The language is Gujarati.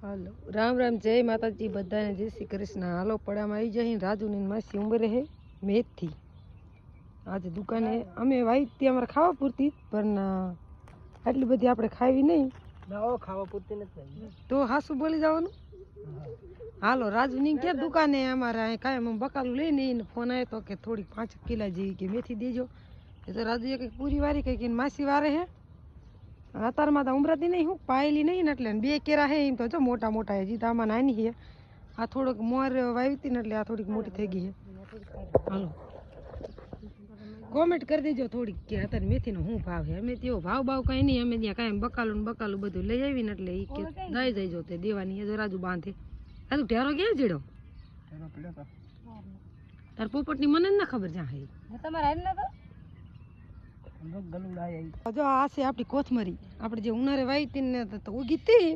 હાલો રામ રામ જય માતાજી બધાને જય શ્રી કૃષ્ણ। હાલો પડામાં આવી જાય રાજુની માસી ઉંમરે હે મેથી આજે દુકાને અમે વાઈ હતી અમારે ખાવા પૂરતી પણ આટલી બધી આપણે ખાવી નહીં ખાવા પૂરતી નથી તો હાસુ બોલી જવાનું। હાલો રાજુની ક્યાં દુકાને અમારે કાંઈ બકાલું લઈને ફોન આવ્યો તો કે થોડીક 5 કિલા જેવી કે મેથી દેજો। એ તો રાજુએ કંઈક પૂરી વારી કંઈક માસી વારે હે અત્યારમાં તો ઉમરાતી નહીં હું પાયેલી નહીં ને એટલે 2 કેરા હે એમ તો જો મોટા મોટા હજી તો આમાં નાની છે આ થોડોક મોર વાવી હતી ને એટલે આ થોડીક મોટી થઈ ગઈ છે। હાલો કોમેન્ટ કરી દેજો થોડીક કે અત્યારે મેથીનો શું ભાવ છે। અમે તેવો ભાવ કાંઈ નહીં અમે ત્યાં કાંઈ બકાલું બધું લઈ આવીને એટલે એ કે દઈ જઈજો તે દેવાની એ જો રાજુ બાંધે રાજુ ઢેરો ક્યાં ચડ્યો તાર પોપટની મને જ ના ખબર જ્યાં હે તમારે જો આ છે આપણી કોથમરી આપણે જે ઉનાળે વાવી હતી ને તો ઉગી હતી